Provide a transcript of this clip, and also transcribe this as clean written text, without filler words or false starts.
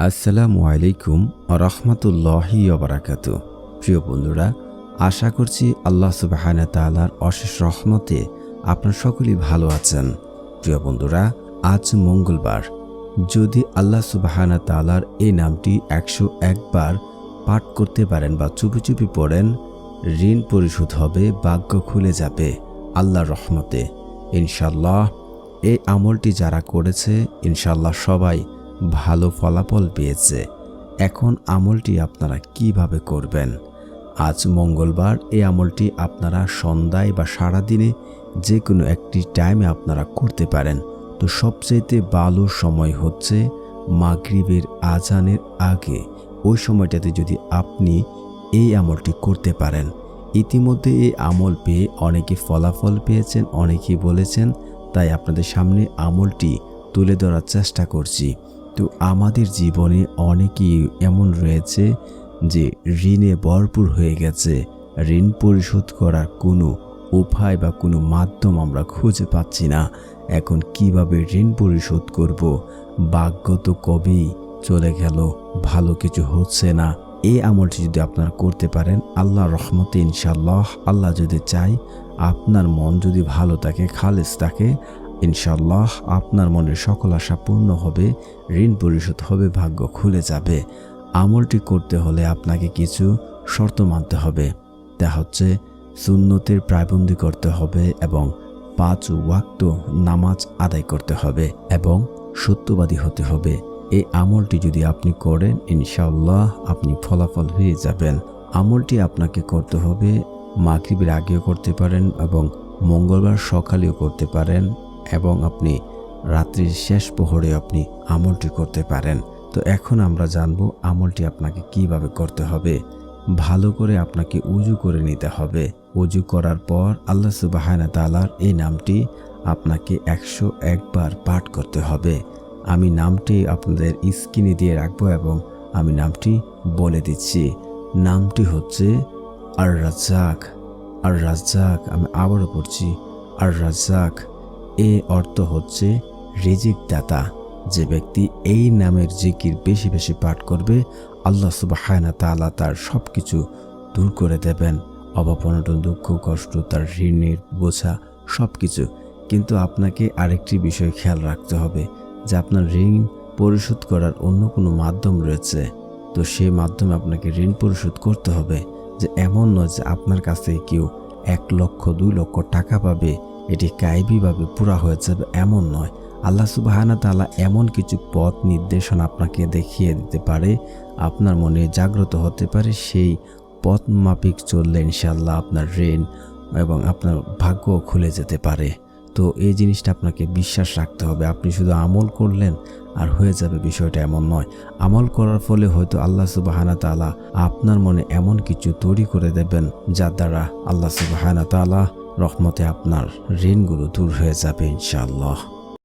আসসালামু আলাইকুম রহমতুল্লাহি ওবারাকাতু। প্রিয় বন্ধুরা, আশা করছি আল্লাহ সুবহানাহু তাআলার অশেষ রহমতে আপনারা সকলেই ভালো আছেন। প্রিয় বন্ধুরা, আজ মঙ্গলবার। যদি আল্লাহ সুবহানাহু তাআলার এই নামটি 101 বার পাঠ করতে পারেন বা চুপি চুপি পড়েন, ঋণ পরিশোধ হবে, ভাগ্য খুলে যাবে আল্লাহর রহমতে ইনশাআল্লাহ। এই আমলটি যারা করেছে ইনশাআল্লাহ সবাই ভালো ফলাফল পেয়েছে। এখন আমলটি আপনারা কিভাবে করবেন? আজ মঙ্গলবার, এই আমলটি আপনারা সন্ধ্যায় বা সারাদিনে যে কোনো একটি টাইমে আপনারা করতে পারেন। তো সবচেয়ে ভালো সময় হচ্ছে মাগরিবের আজানের আগে। ওই সময়টাতে যদি আপনি এই আমলটি করতে পারেন। ইতিমধ্যে এই আমল পেয়ে অনেকে ফলাফল পেয়েছেন, অনেকেই বলেছেন, তাই আপনাদের সামনে আমলটি তুলে ধরার চেষ্টা করছি। তো আমাদের জীবনে অনেকেই এমন রয়েছে যে ঋণে ভরপুর হয়ে গেছে। ঋণ পরিশোধ করার কোনো উপায় বা কোনো মাধ্যম আমরা খুঁজে পাচ্ছি না। এখন কিভাবে ঋণ পরিশোধ করব? ভাগ্য তো কবেই চলে গেল, ভালো কিছু হচ্ছে না। এই আমলটি যদি আপনারা করতে পারেন, আল্লাহর রহমতে ইনশাআল্লাহ, আল্লাহ যদি চায়, আপনার মন যদি ভালো থাকে, খালেস থাকে, ইনশাআল্লাহ আপনার মনের সকল আশা পূর্ণ হবে, ঋণ পরিশোধ হবে, ভাগ্য খুলে যাবে। আমলটি করতে হলে আপনাকে কিছু শর্ত মানতে হবে। তা হচ্ছে সুন্নতের পায়বন্দি করতে হবে এবং 5 ওয়াক্ত নামাজ আদায় করতে হবে এবং সত্যবাদী হতে হবে। এই আমলটি যদি আপনি করেন ইনশাআল্লাহ আপনি ফলাফল হয়ে যাবেন। আমলটি আপনাকে করতে হবে, মাগরিবের আগেও করতে পারেন এবং মঙ্গলবার সকালেও করতে পারেন এবং আপনি রাত্রির শেষ প্রহরে আপনি আমলটি করতে পারেন। তো এখন আমরা জানব আমলটি আপনাকে কিভাবে করতে হবে। ভালো করে আপনাকে উজু করে নিতে হবে। উজু করার পর আল্লাহ সুবহানাহু তাআলার এই নামটি আপনাকে 101 বার পাঠ করতে হবে। আমি নামটি আপনাদের স্ক্রিনে দিয়ে রাখবো এবং আমি নামটি বলে দিচ্ছি। নামটি হচ্ছে আর রাজ্জাক। আর রাজ্জাক, আমি আবারও পড়ছি, আর রাজ্জাক। এর অর্থ হচ্ছে রিজিক দাতা। যে ব্যক্তি এই নামের জিকির বেশি বেশি পাঠ করবে, আল্লাহ সুবহানাহু তাআলা তার সব কিছু দূর করে দেবেন। অভাব অনটন, দুঃখ কষ্ট, তার ঋণের বোঝা সব কিছু। কিন্তু আপনাকে আরেকটি বিষয় খেয়াল রাখতে হবে যে আপনার ঋণ পরিশোধ করার অন্য কোনো মাধ্যম রয়েছে। তো সেই মাধ্যমে আপনাকে ঋণ পরিশোধ করতে হবে। যে এমন নয় যে আপনার কাছে কেউ 1 লক্ষ 2 লক্ষ টাকা পাবে, এটি গায়েবীভাবে পুরা হয়ে যাবে, এমন নয়। আল্লাহ সুবহানাহু তাআলা এমন কিছু পথ নির্দেশনা আপনাকে দেখিয়ে দিতে পারে, আপনার মনে জাগ্রত হতে পারে। সেই পথ মাফিক চললে ইনশাআল্লাহ আপনার ঋণ এবং আপনার ভাগ্য খুলে যেতে পারে। তো এই জিনিসটা আপনাকে বিশ্বাস রাখতে হবে। আপনি শুধু আমল করলেন আর হয়ে যাবে, বিষয়টা এমন নয়। আমল করার ফলে হয়তো আল্লাহ সুবহানাহু তাআলা আপনার মনে এমন কিছু তৈরি করে দেবেন যার দ্বারা আল্লাহ সুবহানাহু তাআলা রহমতে আপনার ঋণগুলো দূর হয়ে যাবে ইনশাআল্লাহ।